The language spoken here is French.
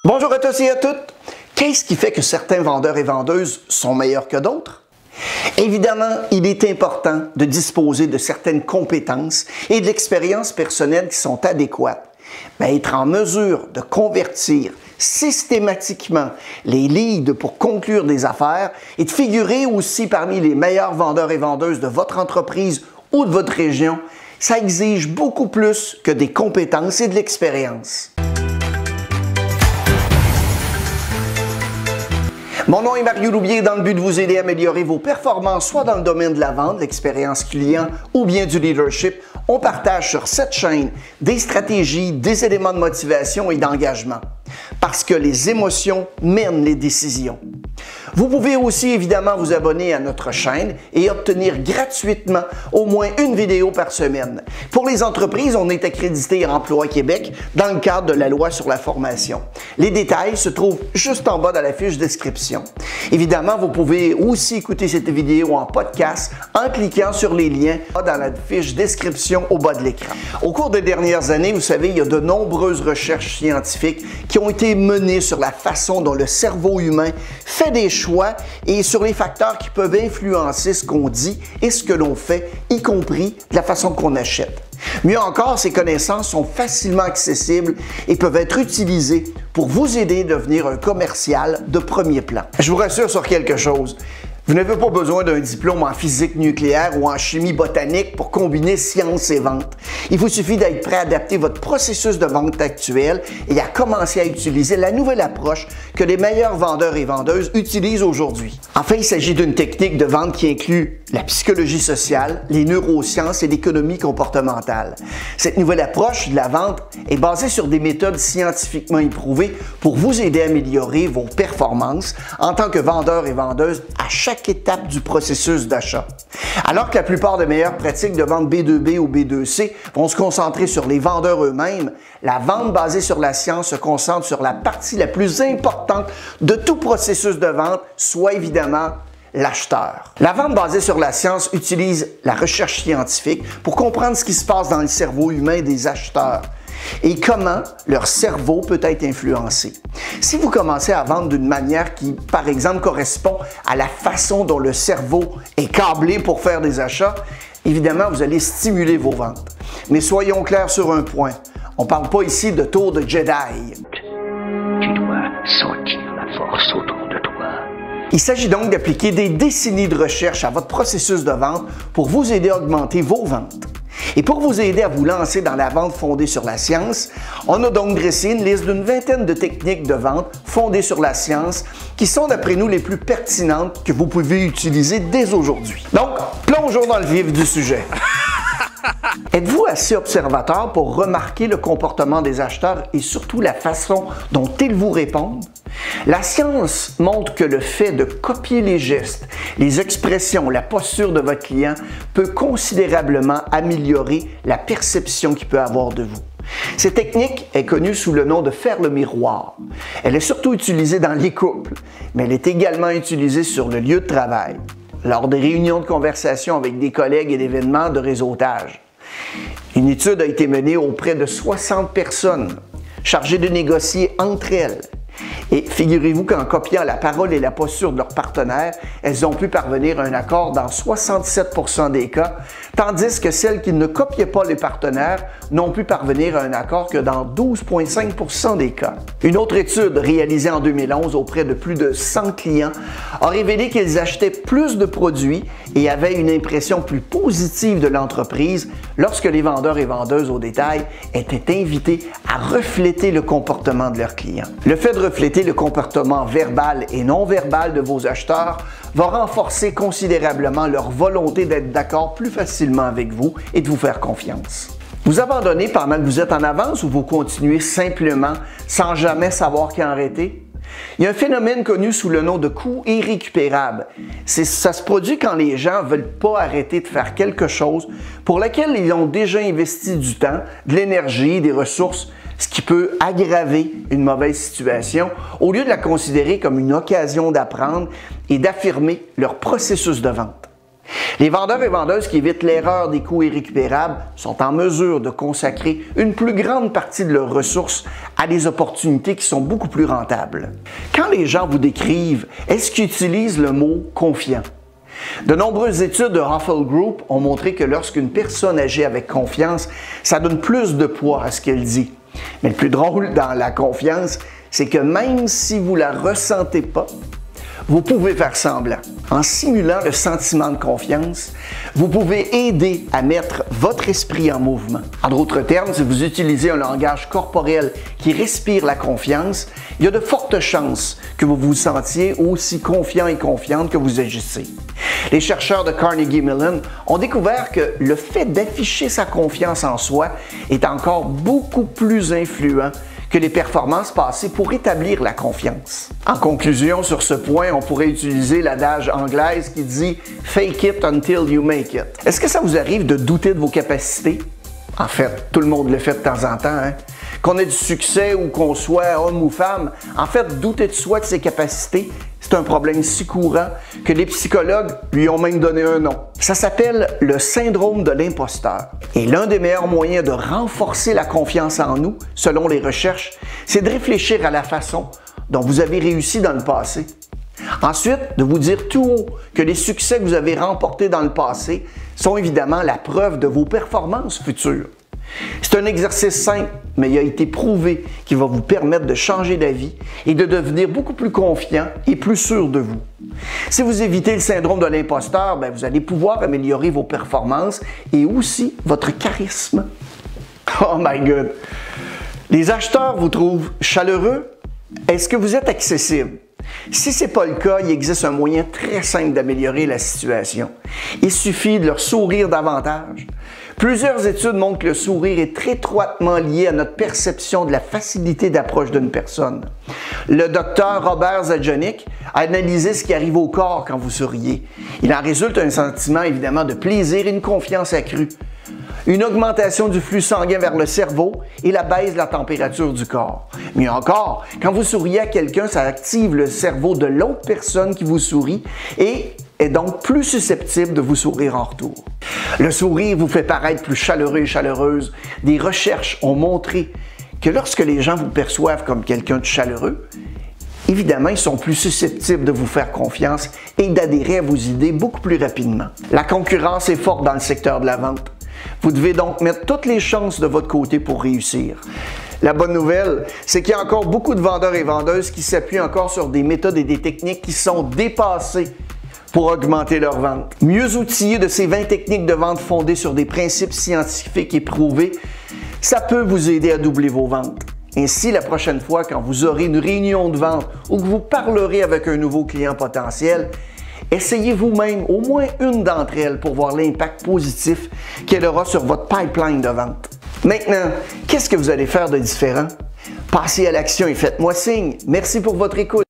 Bonjour à tous et à toutes. Qu'est-ce qui fait que certains vendeurs et vendeuses sont meilleurs que d'autres? Évidemment, il est important de disposer de certaines compétences et de l'expérience personnelle qui sont adéquates. Mais être en mesure de convertir systématiquement les leads pour conclure des affaires et de figurer aussi parmi les meilleurs vendeurs et vendeuses de votre entreprise ou de votre région, ça exige beaucoup plus que des compétences et de l'expérience. Mon nom est Mario Loubier, dans le but de vous aider à améliorer vos performances, soit dans le domaine de la vente, l'expérience client ou bien du leadership. On partage sur cette chaîne des stratégies, des éléments de motivation et d'engagement. Parce que les émotions mènent les décisions. Vous pouvez aussi évidemment vous abonner à notre chaîne et obtenir gratuitement au moins une vidéo par semaine. Pour les entreprises, on est accrédité à Emploi Québec dans le cadre de la loi sur la formation. Les détails se trouvent juste en bas dans la fiche description. Évidemment, vous pouvez aussi écouter cette vidéo en podcast en cliquant sur les liens dans la fiche description au bas de l'écran. Au cours des dernières années, vous savez, il y a de nombreuses recherches scientifiques qui ont été menées sur la façon dont le cerveau humain fait des choix et sur les facteurs qui peuvent influencer ce qu'on dit et ce que l'on fait, y compris de la façon qu'on achète. Mieux encore, ces connaissances sont facilement accessibles et peuvent être utilisées pour vous aider à devenir un commercial de premier plan. Je vous rassure sur quelque chose. Vous n'avez pas besoin d'un diplôme en physique nucléaire ou en chimie botanique pour combiner science et vente. Il vous suffit d'être prêt à adapter votre processus de vente actuel et à commencer à utiliser la nouvelle approche que les meilleurs vendeurs et vendeuses utilisent aujourd'hui. Enfin, il s'agit d'une technique de vente qui inclut la psychologie sociale, les neurosciences et l'économie comportementale. Cette nouvelle approche de la vente est basée sur des méthodes scientifiquement éprouvées pour vous aider à améliorer vos performances en tant que vendeur et vendeuse à chaque étape du processus d'achat. Alors que la plupart des meilleures pratiques de vente B2B ou B2C vont se concentrer sur les vendeurs eux-mêmes, la vente basée sur la science se concentre sur la partie la plus importante de tout processus de vente, soit évidemment l'acheteur. La vente basée sur la science utilise la recherche scientifique pour comprendre ce qui se passe dans le cerveau humain des acheteurs et comment leur cerveau peut être influencé. Si vous commencez à vendre d'une manière qui, par exemple, correspond à la façon dont le cerveau est câblé pour faire des achats, évidemment, vous allez stimuler vos ventes. Mais soyons clairs sur un point, on ne parle pas ici de tour de Jedi. Tu dois sentir la force autour de toi. Il s'agit donc d'appliquer des décennies de recherche à votre processus de vente pour vous aider à augmenter vos ventes. Et pour vous aider à vous lancer dans la vente fondée sur la science, on a donc dressé une liste d'une vingtaine de techniques de vente fondées sur la science qui sont d'après nous les plus pertinentes que vous pouvez utiliser dès aujourd'hui. Donc, plongeons dans le vif du sujet. Êtes-vous assez observateur pour remarquer le comportement des acheteurs et surtout la façon dont ils vous répondent? La science montre que le fait de copier les gestes, les expressions, la posture de votre client peut considérablement améliorer la perception qu'il peut avoir de vous. Cette technique est connue sous le nom de faire le miroir. Elle est surtout utilisée dans les couples, mais elle est également utilisée sur le lieu de travail, lors des réunions de conversation avec des collègues et d'événements de réseautage. Une étude a été menée auprès de 60 personnes chargées de négocier entre elles. Et figurez-vous qu'en copiant la parole et la posture de leurs partenaires, elles ont pu parvenir à un accord dans 67% des cas, tandis que celles qui ne copiaient pas les partenaires n'ont pu parvenir à un accord que dans 12,5% des cas. Une autre étude réalisée en 2011 auprès de plus de 100 clients a révélé qu'ils achetaient plus de produits et avaient une impression plus positive de l'entreprise lorsque les vendeurs et vendeuses au détail étaient invités à refléter le comportement de leurs clients. Le fait de refléter le comportement verbal et non verbal de vos acheteurs va renforcer considérablement leur volonté d'être d'accord plus facilement avec vous et de vous faire confiance. Vous abandonnez pendant que vous êtes en avance ou vous continuez simplement sans jamais savoir quand arrêter? Il y a un phénomène connu sous le nom de coût irrécupérable. Ça se produit quand les gens ne veulent pas arrêter de faire quelque chose pour lequel ils ont déjà investi du temps, de l'énergie, des ressources, ce qui peut aggraver une mauvaise situation, au lieu de la considérer comme une occasion d'apprendre et d'affirmer leur processus de vente. Les vendeurs et vendeuses qui évitent l'erreur des coûts irrécupérables sont en mesure de consacrer une plus grande partie de leurs ressources à des opportunités qui sont beaucoup plus rentables. Quand les gens vous décrivent, est-ce qu'ils utilisent le mot « confiant ». De nombreuses études de Hoffel Group ont montré que lorsqu'une personne agit avec confiance, ça donne plus de poids à ce qu'elle dit. Mais le plus drôle dans la confiance, c'est que même si vous ne la ressentez pas, vous pouvez faire semblant. En simulant le sentiment de confiance, vous pouvez aider à mettre votre esprit en mouvement. En d'autres termes, si vous utilisez un langage corporel qui respire la confiance, il y a de fortes chances que vous vous sentiez aussi confiant et confiante que vous agissez. Les chercheurs de Carnegie Mellon ont découvert que le fait d'afficher sa confiance en soi est encore beaucoup plus influent que les performances passées pour établir la confiance. En conclusion, sur ce point, on pourrait utiliser l'adage anglaise qui dit « Fake it until you make it ». Est-ce que ça vous arrive de douter de vos capacités? En fait, tout le monde le fait de temps en temps, hein? Qu'on ait du succès ou qu'on soit homme ou femme, en fait, douter de soi, de ses capacités, c'est un problème si courant que les psychologues lui ont même donné un nom. Ça s'appelle le syndrome de l'imposteur. Et l'un des meilleurs moyens de renforcer la confiance en nous, selon les recherches, c'est de réfléchir à la façon dont vous avez réussi dans le passé. Ensuite, de vous dire tout haut que les succès que vous avez remportés dans le passé sont évidemment la preuve de vos performances futures. C'est un exercice simple, mais il a été prouvé qu'il va vous permettre de changer d'avis et de devenir beaucoup plus confiant et plus sûr de vous. Si vous évitez le syndrome de l'imposteur, vous allez pouvoir améliorer vos performances et aussi votre charisme. Oh my God! Les acheteurs vous trouvent chaleureux? Est-ce que vous êtes accessible? Si ce n'est pas le cas, il existe un moyen très simple d'améliorer la situation. Il suffit de leur sourire davantage. Plusieurs études montrent que le sourire est très étroitement lié à notre perception de la facilité d'approche d'une personne. Le docteur Robert Zajonik a analysé ce qui arrive au corps quand vous souriez. Il en résulte un sentiment évidemment de plaisir et une confiance accrue, une augmentation du flux sanguin vers le cerveau et la baisse de la température du corps. Mieux encore, quand vous souriez à quelqu'un, ça active le cerveau de l'autre personne qui vous sourit et est donc plus susceptible de vous sourire en retour. Le sourire vous fait paraître plus chaleureux et chaleureuse. Des recherches ont montré que lorsque les gens vous perçoivent comme quelqu'un de chaleureux, évidemment, ils sont plus susceptibles de vous faire confiance et d'adhérer à vos idées beaucoup plus rapidement. La concurrence est forte dans le secteur de la vente. Vous devez donc mettre toutes les chances de votre côté pour réussir. La bonne nouvelle, c'est qu'il y a encore beaucoup de vendeurs et vendeuses qui s'appuient encore sur des méthodes et des techniques qui sont dépassées pour augmenter leurs ventes. Mieux outillés de ces 20 techniques de vente fondées sur des principes scientifiques éprouvés, ça peut vous aider à doubler vos ventes. Ainsi, la prochaine fois, quand vous aurez une réunion de vente ou que vous parlerez avec un nouveau client potentiel, essayez vous-même au moins une d'entre elles pour voir l'impact positif qu'elle aura sur votre pipeline de vente. Maintenant, qu'est-ce que vous allez faire de différent? Passez à l'action et faites-moi signe. Merci pour votre écoute.